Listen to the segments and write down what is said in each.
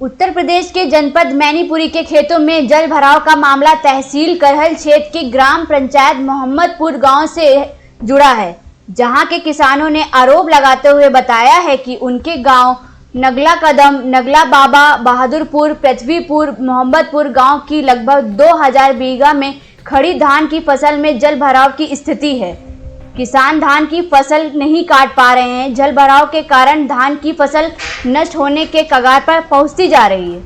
उत्तर प्रदेश के जनपद मैनपुरी के खेतों में जल भराव का मामला तहसील करहल क्षेत्र की ग्राम पंचायत मोहम्मदपुर गांव से जुड़ा है, जहां के किसानों ने आरोप लगाते हुए बताया है कि उनके गांव नगला कदम, नगला बाबा, बहादुरपुर, पृथ्वीपुर, मोहम्मदपुर गांव की लगभग 2000 बीघा में खड़ी धान की फसल में जल भराव की स्थिति है। किसान धान की फसल नहीं काट पा रहे हैं। जल भराव के कारण धान की फसल नष्ट होने के कगार पर पहुंचती जा रही है,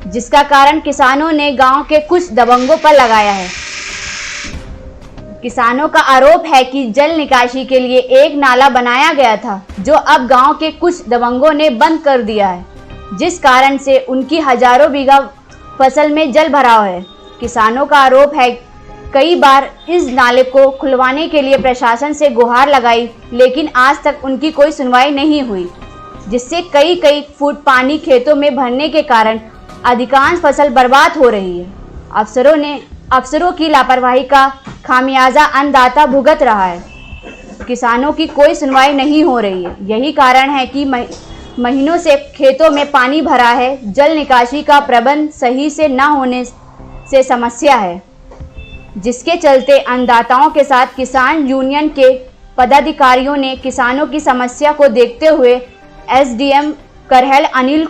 जिसका कारण किसानों ने गांव के कुछ दबंगों पर लगाया है। किसानों का आरोप है कि जल निकासी के लिए एक नाला बनाया गया था, जो अब गांव के कुछ दबंगों ने बंद कर दिया है, जिस कारण से उनकी हजारों बीघा फसल में जल भराव है। किसानों का आरोप है कई बार इस नाले को खुलवाने के लिए प्रशासन से गुहार लगाई, लेकिन आज तक उनकी कोई सुनवाई नहीं हुई, जिससे कई फुट पानी खेतों में भरने के कारण अधिकांश फसल बर्बाद हो रही है। अफसरों की लापरवाही का खामियाजा अन्नदाता भुगत रहा है। किसानों की कोई सुनवाई नहीं हो रही है। यही कारण है कि महीनों से खेतों में पानी भरा है। जल निकासी का प्रबंध सही से न होने से समस्या है, जिसके चलते अन्नदाताओं के साथ किसान यूनियन के पदाधिकारियों ने किसानों की समस्या को देखते हुए एसडीएम करहल अनिल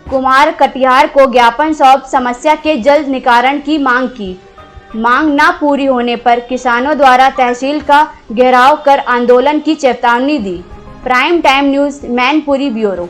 कुमार कटियार को ज्ञापन सौंप समस्या के जल्द निवारण की मांग की। मांग न पूरी होने पर किसानों द्वारा तहसील का घेराव कर आंदोलन की चेतावनी दी। Prime time news Mainpuri bureau.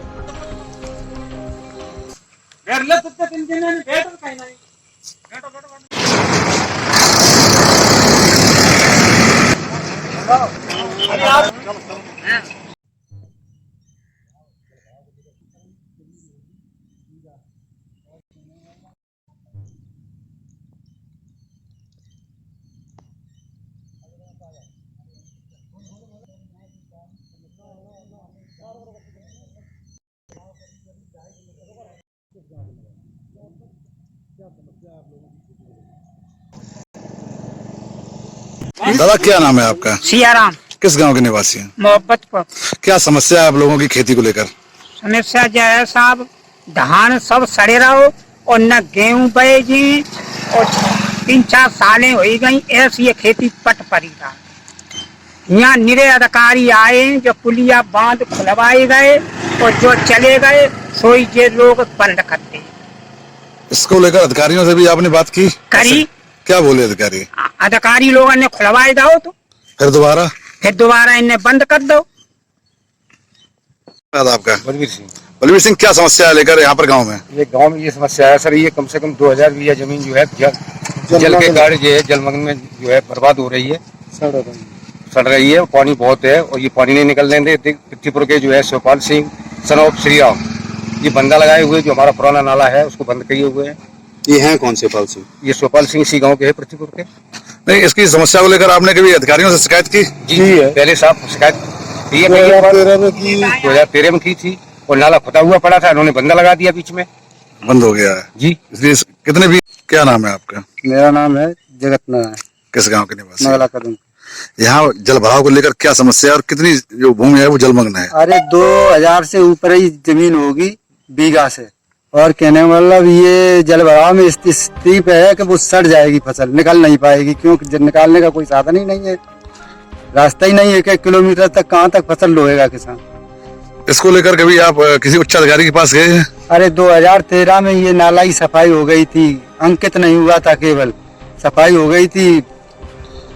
दादा, क्या नाम है आपका? सियाराम। किस गांव के निवासी हैं? मोहब्बतपुर। क्या समस्या है आप लोगों की खेती को लेकर? समस्या जो है साहब, धान सब सड़े रहो और न गेहूं बे जी, और 3-4 सालें हो गई ऐसी ये खेती पट पड़ी रहा। यहाँ निरे अधिकारी आए जो पुलिया बांध खुलवाए गए और जो चले गए सोई ये लोग बंद करते। इसको लेकर अधिकारियों से भी आपने बात की? करी। क्या बोले अधिकारी? अधिकारी लोगों ने खुलवाए दो तो फिर दोबारा इन्हें बंद कर दो। आपका? बलवीर सिंह। क्या समस्या है लेकर यहाँ पर गांव में? ये गांव में ये समस्या है सर, ये कम से कम 2000 बीघा जमीन जो है जल के कारण जो है जलमग्न में जो है बर्बाद हो रही है, सड़ रही है। पानी बहुत है और ये पानी नहीं निकलने देते। पृथ्वीपुर के जो है शिवपाल सिंह सन ऑफ श्री राम ये बंदा लगाए हुए, जो हमारा पुराना नाला है उसको बंद किए हुए हैं। ये हैं कौन से शिवपाल सिंह? ये शिवपाल सिंह इसी गाँव के है, पृथ्वीपुर के। नहीं, इसकी समस्या को लेकर आपने कभी अधिकारियों से शिकायत की? जी पहले साहब शिकायत 2013 में की थी और नाला फटा हुआ पड़ा था, इन्होंने बंदा लगा दिया, बीच में बंद हो गया है जी। इसलिए कितने भी। क्या नाम है आपका? मेरा नाम है जगत नारायण। किस गांव के निवासी? नगला कदम। यहाँ जल भराव को लेकर क्या समस्या है और कितनी जो भूमि है वो जलमग्न है? अरे 2000 से ऊपर ही जमीन होगी बीघा से, और कहने मतलब ये जल भराव में इस स्थिति पे है कि वो सड़ जाएगी, फसल निकल नहीं पाएगी, क्योंकि निकालने का कोई साधन ही नहीं है, रास्ता ही नहीं है। 1 किलोमीटर तक कहाँ तक फसल लोएगा किसान? इसको लेकर कभी आप किसी उच्च अधिकारी के पास गए हैं? अरे 2013 में ये नाला की सफाई हो गई थी, अंकित नहीं हुआ था, केवल सफाई हो गई थी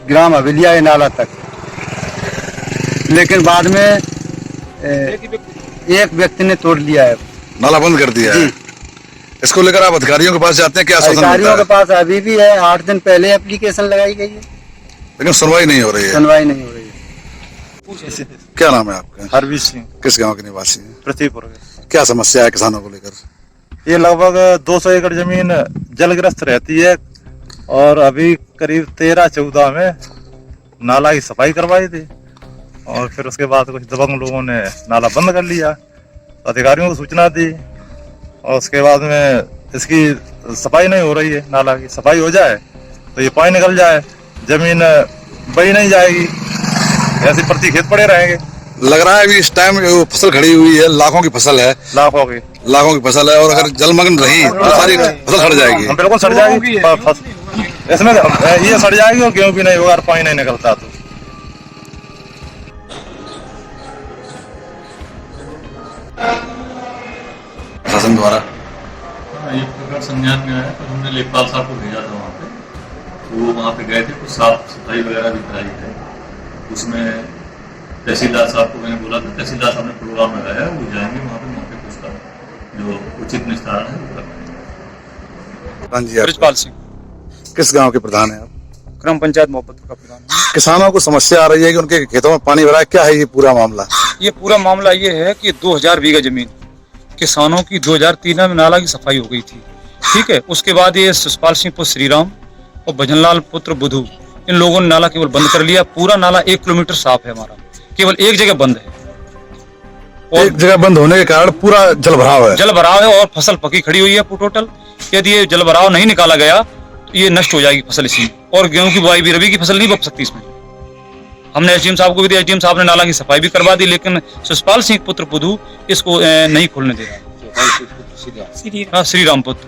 ग्राम हवेलिया ये नाला तक, लेकिन बाद में एक व्यक्ति ने तोड़ लिया है, नाला बंद कर दिया है। इसको लेकर आप अधिकारियों के पास जाते हैं? क्या अधिकारियों के पास अभी भी है, 8 दिन पहले एप्लीकेशन लगाई गई है, लेकिन सुनवाई नहीं हो रही है। सुनवाई नहीं हो रही है। क्या नाम है आपका? हरवीर सिंह। किस गांव के निवासी हैं? पृथ्वीपुर। क्या समस्या है किसानों को लेकर? ये लगभग 200 एकड़ जमीन जलग्रस्त रहती है और अभी करीब 13-14 में नाला की सफाई करवाई थी और फिर उसके बाद कुछ दबंग लोगों ने नाला बंद कर लिया। अधिकारियों को सूचना दी और उसके बाद में इसकी सफाई नहीं हो रही है। नाला की सफाई हो जाए तो ये पानी निकल जाए, जमीन बही नहीं जाएगी, ऐसे प्रति खेत पड़े रहेंगे। लग रहा है अभी इस टाइम जो फसल खड़ी हुई है, लाखों की फसल है, लाखों की फसल है, और अगर जलमग्न रही तो सारी फसल सड़ जाएगी। हम बिल्कुल सड़ जाएगी इसमें, ये सड़ जाएगी और गेहूं भी नहीं होगा और पानी नहीं निकलता तो। शासन द्वारा ये प्रकरण संज्ञान में आया तो हमने लेखपाल साहब को भेजा था वहाँ पे, तो वो वहाँ पे गए थे, कुछ साफ सफाई वगैरह भी कराई थे। उसमें तहसीलदार साहब को मैंने बोला था, तहसीलदार साहब ने प्रोग्राम लगाया, वो जाएंगे वहाँ पे कुछ का जो उचित निस्तारण है वो करवाएंगे। हाँ जी, ब्रिजपाल सिंह, किस गांव के प्रधान है आप? ग्राम पंचायत मोहब्बतपुर का प्रधान। किसानों को समस्या आ रही है कि उनके खेतों में पानी भरा है, क्या है ये पूरा मामला? ये पूरा मामला ये है कि 2000 बीघा जमीन किसानों की 2003 में नाला की सफाई हो गई थी, ठीक है। उसके बाद ये सुषपाल सिंह पुत्र श्रीराम और भजनलाल पुत्र बुधू, इन लोगों ने नाला केवल बंद कर लिया। पूरा नाला 1 किलोमीटर साफ है हमारा, केवल एक जगह बंद है, और एक जगह बंद होने के कारण पूरा जल भराव है। जल भराव है और फसल पकी खड़ी हुई है टोटल। यदि ये जल भराव नहीं निकाला गया तो ये नष्ट हो जाएगी फसल इसमें, और गेहूं की बुआई भी, रबी की फसल नहीं बच सकती इसमें। हमने एसडीएम साहब को भी दिया, एसडीएम साहब ने नाला की सफाई भी करवा दी, लेकिन सुषपाल सिंह पुत्र बुधू इसको नहीं खोलने दे रहा। हाँ, श्री राम पुत्र